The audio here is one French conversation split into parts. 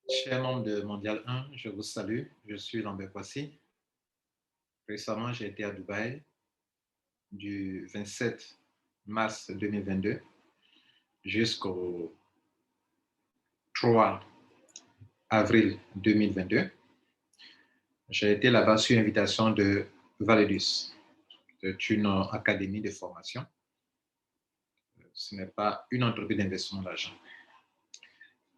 Chers membres de Mondial 1, je vous salue. Je suis Lambert Kwasi. Récemment, j'ai été à Dubaï du 27 mars 2022 jusqu'au 3 avril 2022. J'ai été là-bas sur invitation de Validus. C'est une académie de formation. Ce n'est pas une entreprise d'investissement d'argent.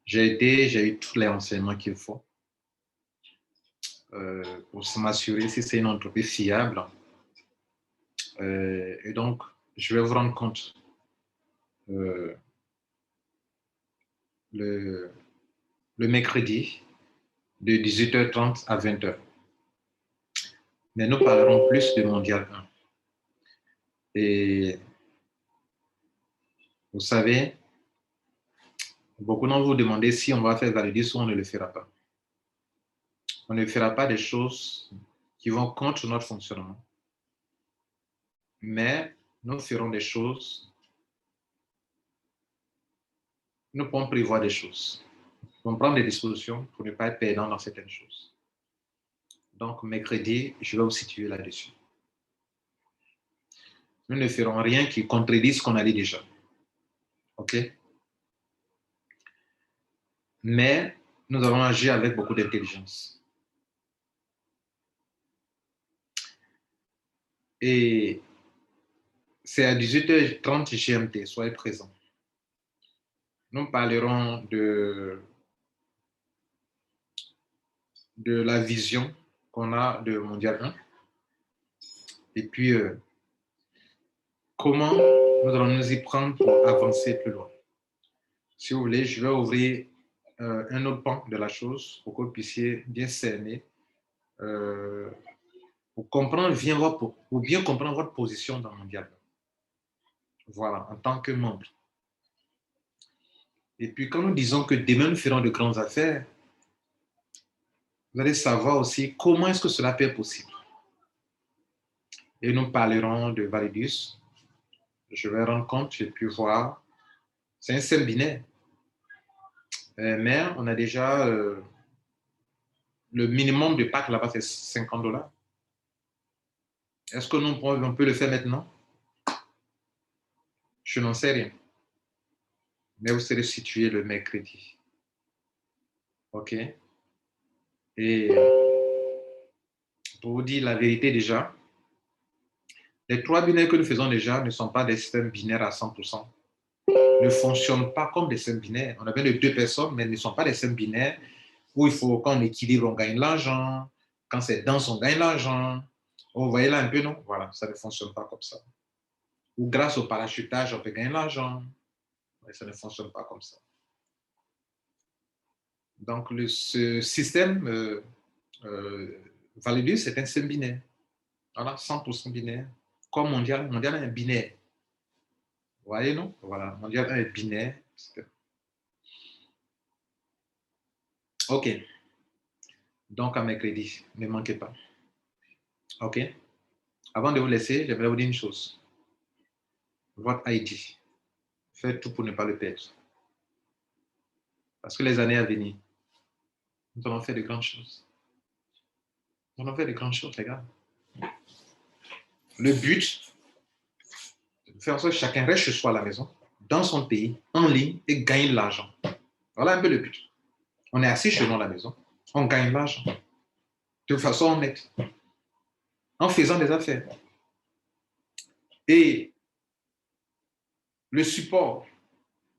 J'ai eu tous les renseignements qu'il faut pour m'assurer si c'est une entreprise fiable. Et donc, je vais vous rendre compte le mercredi de 18h30 à 20h. Mais nous parlerons plus de Mondial 1. Et vous savez, beaucoup d'entre vous demandez si on va faire Validus ou on ne le fera pas. On ne fera pas des choses qui vont contre notre fonctionnement. Mais nous ferons des choses, nous pouvons prévoir des choses. Nous pouvons prendre des dispositions pour ne pas être perdants dans certaines choses. Donc, mercredi, je vais vous situer là-dessus. Nous ne ferons rien qui contredise ce qu'on a dit déjà. OK? Mais nous allons agir avec beaucoup d'intelligence. Et c'est à 18h30 GMT, soyez présents. Nous parlerons de la vision qu'on a de Mondial 1. Et puis, comment nous allons nous y prendre pour avancer plus loin. Si vous voulez, je vais ouvrir un autre pan de la chose pour que vous puissiez bien cerner, pour bien comprendre votre position dans Mondial 1. Voilà, en tant que membre. Et puis, quand nous disons que demain nous ferons de grandes affaires, vous allez savoir aussi comment est-ce que cela peut être possible. Et nous parlerons de Validus. Je vais rendre compte et puis voir. C'est un système binaire. Mais on a déjà le minimum de pack là-bas, c'est $50. Est-ce que on peut le faire maintenant? Je n'en sais rien. Mais vous serez situé le mercredi. OK? Et pour vous dire la vérité déjà, les 3 binaires que nous faisons déjà ne sont pas des systèmes binaires à 100%. Ne fonctionnent pas comme des systèmes binaires. On a besoin de 2 personnes, mais ne sont pas des systèmes binaires où il faut, quand on équilibre, on gagne l'argent. Quand c'est dense, on gagne l'argent. Vous voyez là un peu, non? Voilà, ça ne fonctionne pas comme ça. Ou grâce au parachutage, on peut gagner l'argent. Mais ça ne fonctionne pas comme ça. Donc, ce système Validus, c'est un système binaire. Voilà, 100% binaire. Comme Mondial, Mondial est un binaire. Vous voyez, non? Voilà, Mondial est binaire. OK. Donc, à mercredi, ne manquez pas. OK? Avant de vous laisser, j'aimerais vous dire une chose. Votre ID, faites tout pour ne pas le perdre. Parce que les années à venir, nous allons faire de grandes choses. Nous allons faire de grandes choses, les gars. Le but, c'est de faire en sorte que chacun reste chez soi à la maison, dans son pays, en ligne, et gagne de l'argent. Voilà un peu le but. On est assis chez nous à la maison, on gagne de l'argent. De façon honnête. En faisant des affaires. Et le support,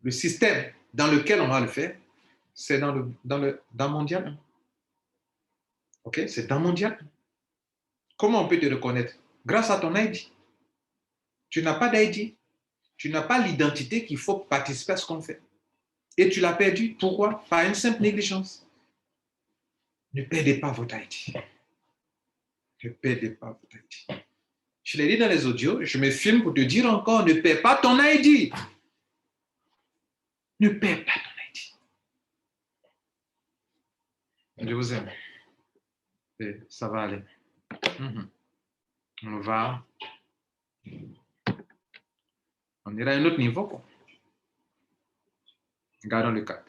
le système dans lequel on va le faire, c'est dans Mondial. OK? C'est dans Mondial. Comment on peut te reconnaître? Grâce à ton ID. Tu n'as pas d'ID. Tu n'as pas l'identité qu'il faut participer à ce qu'on fait. Et tu l'as perdu. Pourquoi? Par une simple négligence. Ne perdez pas votre ID. Ne perdez pas votre ID. Je l'ai dit dans les audios, je me filme pour te dire encore, ne perds pas ton ID. Ne perds pas ton ID. Je vous aime. Et ça va aller. On ira à un autre niveau. Quoi. Gardons le cap.